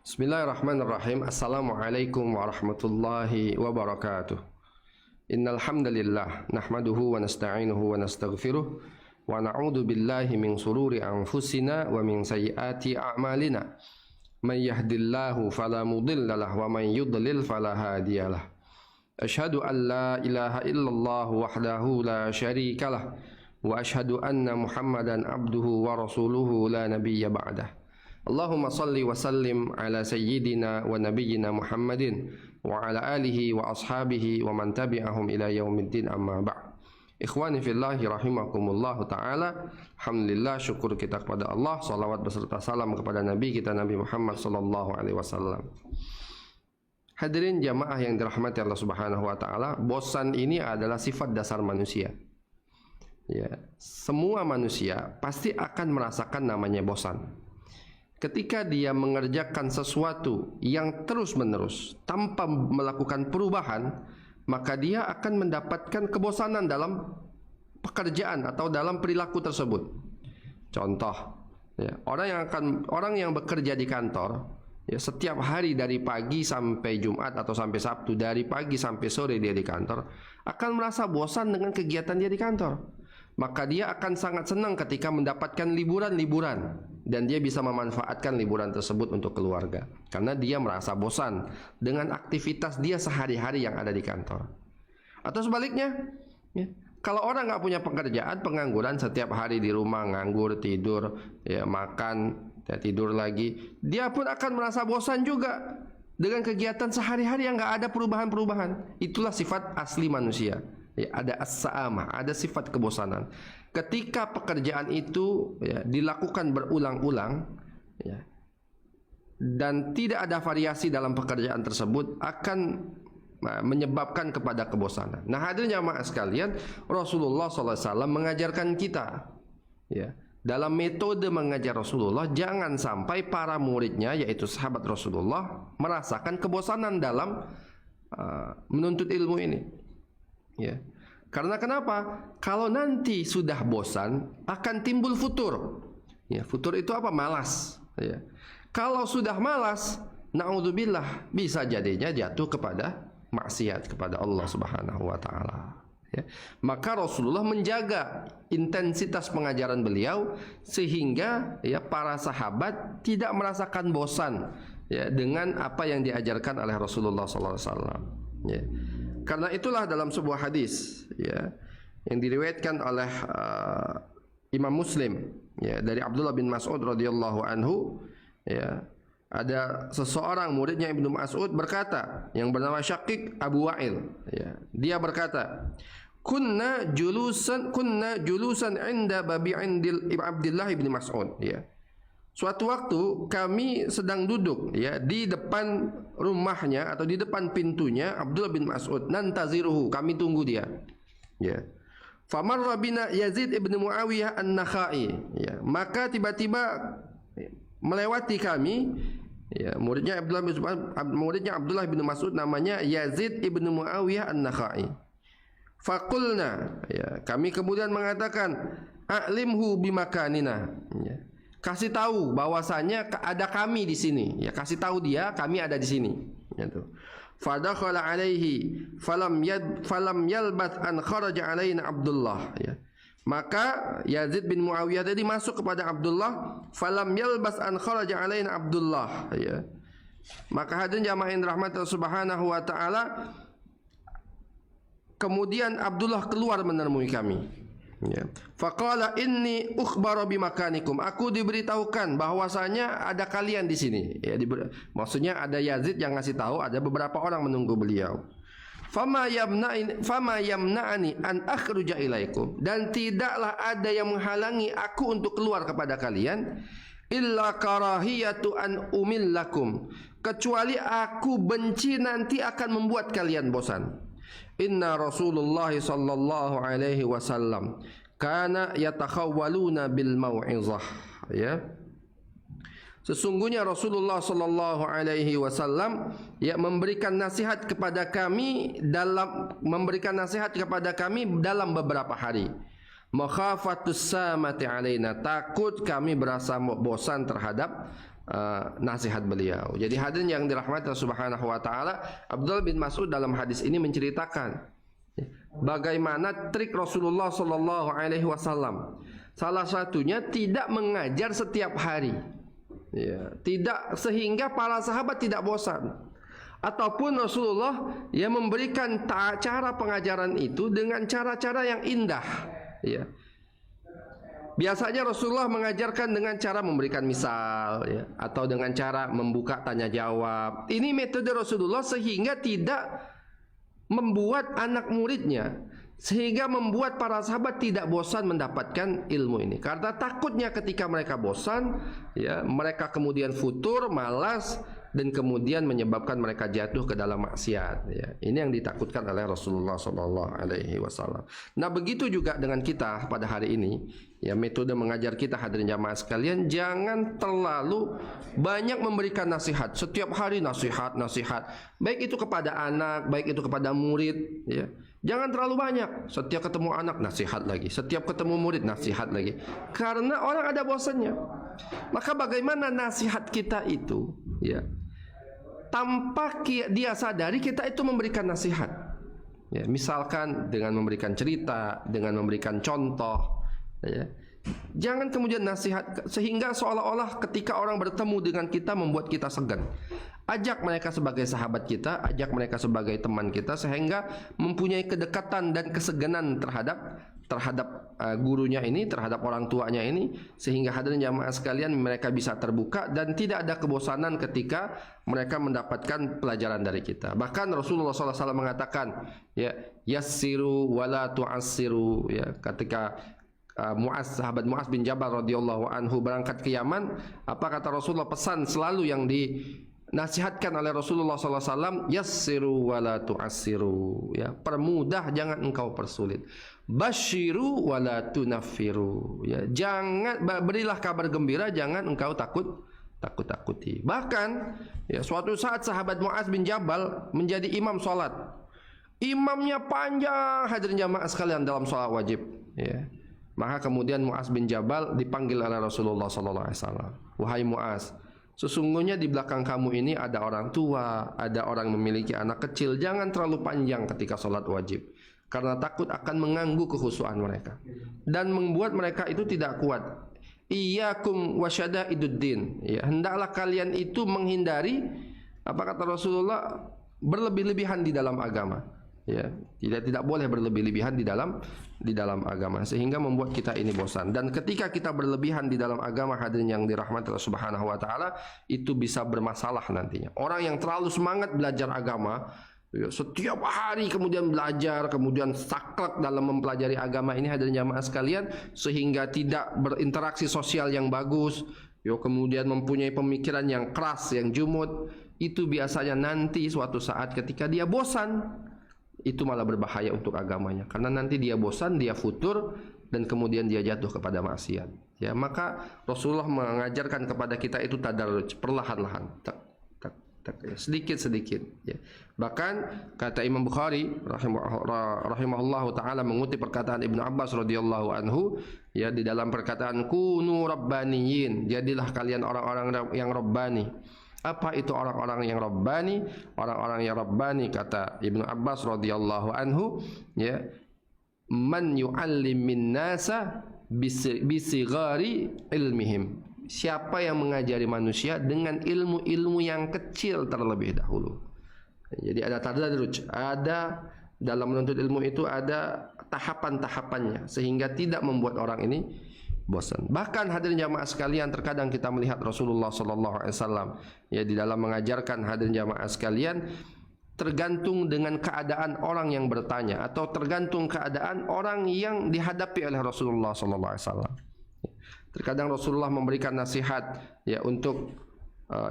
Bismillahirrahmanirrahim. Assalamualaikum warahmatullahi wabarakatuh. Innal hamdalillah nahmaduhu wa nasta'inuhu wa nastaghfiruh wa na'udzu billahi min shururi anfusina wa min sayyiati a'malina. May yahdihillahu fala mudilla lahu wa may yudlil fala hadiyalah. Asyhadu an la ilaha illallah wahdahu la syarika lah wa asyhadu anna Muhammadan abduhu wa rasuluhu la nabiyya ba'dah. Allahumma salli wa sallim ala sayyidina wa nabiyyina Muhammadin wa ala alihi wa ashabihi wa man tabi'ahum ila yaumiddin, amma ba'd. Ikhwani fillahi rahimakumullah ta'ala. Alhamdulillah, syukur kita kepada Allah, salawat beserta salam kepada Nabi kita Nabi Muhammad sallallahu alaihi wasallam. Hadirin jamaah yang dirahmati Allah Subhanahu wa taala, bosan ini adalah sifat dasar manusia. Ya, semua manusia pasti akan merasakan namanya bosan. Ketika dia mengerjakan sesuatu yang terus-menerus tanpa melakukan perubahan, maka dia akan mendapatkan kebosanan dalam pekerjaan atau dalam perilaku tersebut. Contoh, ya, orang yang bekerja di kantor, ya, setiap hari dari pagi sampai Jumat atau sampai Sabtu, dari pagi sampai sore dia di kantor, akan merasa bosan dengan kegiatan dia di kantor. Maka dia akan sangat senang ketika mendapatkan liburan-liburan, dan dia bisa memanfaatkan liburan tersebut untuk keluarga, karena dia merasa bosan dengan aktivitas dia sehari-hari yang ada di kantor. Atau sebaliknya, ya, kalau orang nggak punya pekerjaan, pengangguran, setiap hari di rumah nganggur, tidur, ya, makan, ya, tidur lagi, dia pun akan merasa bosan juga dengan kegiatan sehari-hari yang nggak ada perubahan-perubahan. Itulah sifat asli manusia. Ya, ada as-sa'amah, ada sifat kebosanan. Ketika pekerjaan itu, ya, dilakukan berulang-ulang, ya, dan tidak ada variasi dalam pekerjaan tersebut, akan menyebabkan kepada kebosanan. Nah, hadirin jamaah sekalian, Rasulullah SAW mengajarkan kita, ya, dalam metode mengajar Rasulullah, jangan sampai para muridnya, yaitu sahabat Rasulullah, merasakan kebosanan dalam menuntut ilmu ini. Ya, karena kenapa? Kalau nanti sudah bosan, akan timbul futur. Ya, futur itu apa? Malas. Ya. Kalau sudah malas, naudzubillah, bisa jadinya jatuh kepada maksiat kepada Allah Subhanahu wa taala. Ya. Maka Rasulullah menjaga intensitas pengajaran beliau sehingga, ya, para sahabat tidak merasakan bosan, ya, dengan apa yang diajarkan oleh Rasulullah SAW. Ya. Karena itulah dalam sebuah hadis, ya, yang diriwayatkan oleh Imam Muslim, ya, dari Abdullah bin Mas'ud radhiyallahu anhu, ya, ada seseorang muridnya Ibnu Mas'ud berkata, yang bernama Syaqiq Abu Wa'il, ya, dia berkata, kunna julusan inda babi indil Abdullah bin Mas'ud, ya. Suatu waktu kami sedang duduk, ya, di depan rumahnya atau di depan pintunya Abdullah bin Mas'ud, nantaziruhu, kami tunggu dia. Ya. Famarra bina Yazid ibn Muawiyah an-Nakhai, ya. Maka tiba-tiba melewati kami, ya, muridnya Abdullah bin Mas'ud namanya Yazid ibn Muawiyah an-Nakhai. Faqulna, ya, kami kemudian mengatakan, a'limhu bimakanina, ya. Kasih tahu bahwasanya ada kami di sini, ya, kasih tahu dia kami ada di sini, gitu. Fadakhala alaihi falam yalbath an kharaja alaina Abdullah, ya. Maka Yazid bin Muawiyah tadi masuk kepada Abdullah, falam yalbath an kharaja alaina Abdullah, ya. Maka hadirin jamaah yang dirahmati Allah Subhanahu wa taala, kemudian Abdullah keluar menemui kami. Ya. Faqala inni ukhbaru bimakanikum. Aku diberitahukan bahwasanya ada kalian di sini. Ya, maksudnya ada Yazid yang ngasih tahu ada beberapa orang menunggu beliau. Fama yamna'ani an akhruja ilaikum. Dan tidaklah ada yang menghalangi aku untuk keluar kepada kalian, illa karahiyatu an umillakum, kecuali aku benci nanti akan membuat kalian bosan. Inna Rasulullah sallallahu alaihi wasallam kana yatakhawwaluna bil mau'izah, ya. Sesungguhnya Rasulullah sallallahu alaihi wasallam, ya, memberikan nasihat kepada kami dalam beberapa hari. Makhafatus samati alaina, takut kami berasa bosan terhadap nasihat beliau. Jadi hadirin yang dirahmati Allah Subhanahu wa taala, Abdullah bin Mas'ud dalam hadis ini menceritakan bagaimana trik Rasulullah sallallahu alaihi wasallam. Salah satunya tidak mengajar setiap hari. Ya, tidak, sehingga para sahabat tidak bosan. Ataupun Rasulullah memberikan cara pengajaran itu dengan cara-cara yang indah. Ya. Biasanya Rasulullah mengajarkan dengan cara memberikan misal, ya, atau dengan cara membuka tanya jawab. Ini metode Rasulullah sehingga tidak membuat anak muridnya, sehingga membuat para sahabat tidak bosan mendapatkan ilmu ini. Karena takutnya ketika mereka bosan, ya, mereka kemudian futur, malas, dan kemudian menyebabkan mereka jatuh ke dalam maksiat. Ya, ini yang ditakutkan oleh Rasulullah SAW. Nah, begitu juga dengan kita pada hari ini. Ya, metode mengajar kita, hadirin jamaah sekalian, jangan terlalu banyak memberikan nasihat. Setiap hari nasihat, baik itu kepada anak, baik itu kepada murid. Ya, jangan terlalu banyak. Setiap ketemu anak nasihat lagi, setiap ketemu murid nasihat lagi. Karena orang ada bosannya. Maka bagaimana nasihat kita itu, ya, tanpa dia sadari kita itu memberikan nasihat. Ya, misalkan dengan memberikan cerita, dengan memberikan contoh. Ya. Jangan kemudian nasihat sehingga seolah-olah ketika orang bertemu dengan kita membuat kita segan. Ajak mereka sebagai sahabat kita, ajak mereka sebagai teman kita, sehingga mempunyai kedekatan dan keseganan terhadap gurunya ini, terhadap orang tuanya ini, sehingga hadirin jamaah sekalian mereka bisa terbuka dan tidak ada kebosanan ketika mereka mendapatkan pelajaran dari kita. Bahkan Rasulullah SAW mengatakan, ya, yassiru wala tu'assiru, ya, ketika sahabat Mu'az bin Jabal radhiyallahu anhu berangkat ke Yaman, apa kata Rasulullah, pesan selalu yang dinasihatkan oleh Rasulullah SAW, yassiru wala tu'assiru, ya, permudah jangan engkau persulit, basyiru wala tunaffiru, ya, jangan, berilah kabar gembira, jangan engkau takut-takuti. Bahkan, ya, suatu saat sahabat Mu'az bin Jabal menjadi imam sholat. Imamnya panjang, hadirin jamaah sekalian, dalam sholat wajib, ya. Maka kemudian Mu'az bin Jabal dipanggil oleh Rasulullah SAW. Wahai Mu'az, sesungguhnya di belakang kamu ini ada orang tua, ada orang memiliki anak kecil. Jangan terlalu panjang ketika sholat wajib, karena takut akan mengganggu kekhusyuan mereka dan membuat mereka itu tidak kuat. Iyyakum wasyada'iduddin, ya, hendaklah kalian itu menghindari, apa kata Rasulullah, berlebih-lebihan di dalam agama. Ya, tidak boleh berlebih-lebihan di dalam agama, sehingga membuat kita ini bosan. Dan ketika kita berlebihan di dalam agama, hadirin yang dirahmati Allah Subhanahu wa taala, itu bisa bermasalah nantinya. Orang yang terlalu semangat belajar agama, ya, setiap hari kemudian belajar, kemudian saklek dalam mempelajari agama ini, hadirin jamaah sekalian, sehingga tidak berinteraksi sosial yang bagus, ya, kemudian mempunyai pemikiran yang keras, yang jumud, itu biasanya nanti suatu saat ketika dia bosan, itu malah berbahaya untuk agamanya, karena nanti dia bosan, dia futur, dan kemudian dia jatuh kepada maksiat. Ya, maka Rasulullah mengajarkan kepada kita itu tadarruj, perlahan-lahan, sedikit-sedikit. Ya. Bahkan kata Imam Bukhari rahimahullahu taala mengutip perkataan Ibnu Abbas radhiyallahu anhu, ya, di dalam perkataan kunu rabbaniyin, jadilah kalian orang-orang yang rabbani. Apa itu orang-orang yang rabbani? Orang-orang yang rabbani, kata Ibnu Abbas radhiyallahu anhu, ya, man yu'allimin nasa bisigari ilmihim. Siapa yang mengajari manusia dengan ilmu-ilmu yang kecil terlebih dahulu. Jadi ada tadarruj, ada dalam menuntut ilmu itu ada tahapan-tahapannya, sehingga tidak membuat orang ini bosan. Bahkan hadirin jamaah sekalian, terkadang kita melihat Rasulullah SAW, ya, di dalam mengajarkan, hadirin jamaah sekalian, tergantung dengan keadaan orang yang bertanya, atau tergantung keadaan orang yang dihadapi oleh Rasulullah SAW. Terkadang Rasulullah memberikan nasihat, ya, untuk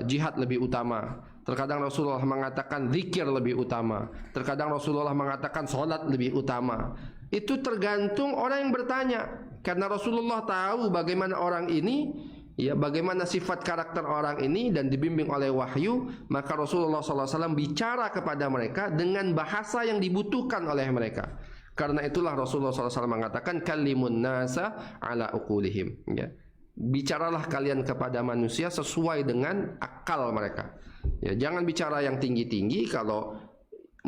jihad lebih utama. Terkadang Rasulullah mengatakan zikir lebih utama. Terkadang Rasulullah mengatakan sholat lebih utama. Itu tergantung orang yang bertanya. Karena Rasulullah tahu bagaimana orang ini, ya, bagaimana sifat karakter orang ini, dan dibimbing oleh wahyu, maka Rasulullah SAW bicara kepada mereka dengan bahasa yang dibutuhkan oleh mereka. Karena itulah Rasulullah SAW mengatakan kalimun nasa ala uqulihim, ya. Bicaralah kalian kepada manusia sesuai dengan akal mereka. Ya, jangan bicara yang tinggi-tinggi kalau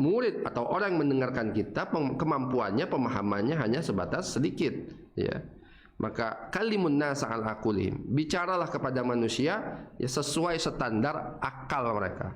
murid atau orang yang mendengarkan kita kemampuannya, pemahamannya hanya sebatas sedikit, ya. Maka kalimun nasa ala uqulihim, bicaralah kepada manusia ya sesuai standar akal mereka.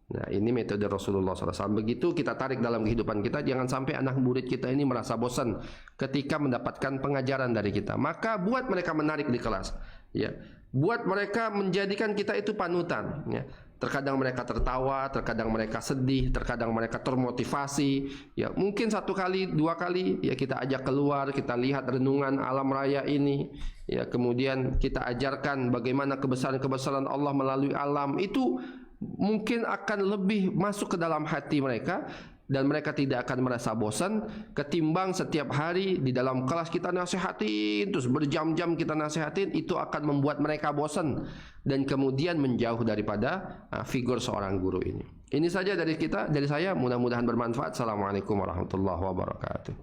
Nah, ini metode Rasulullah SAW. Begitu kita tarik dalam kehidupan kita, jangan sampai anak murid kita ini merasa bosan ketika mendapatkan pengajaran dari kita. Maka buat mereka menarik di kelas, ya. Buat mereka menjadikan kita itu panutan, ya. Terkadang mereka tertawa, terkadang mereka sedih, terkadang mereka termotivasi. Ya, mungkin 1 kali, 2 kali, ya kita ajak keluar, kita lihat renungan alam raya ini. Ya, kemudian kita ajarkan bagaimana kebesaran-kebesaran Allah melalui alam itu. Mungkin akan lebih masuk ke dalam hati mereka dan mereka tidak akan merasa bosan ketimbang setiap hari di dalam kelas kita nasihatin terus berjam-jam kita nasihatin. Itu akan membuat mereka bosan dan kemudian menjauh daripada figur seorang guru ini. Ini saja dari saya, mudah-mudahan bermanfaat. Assalamualaikum warahmatullahi wabarakatuh.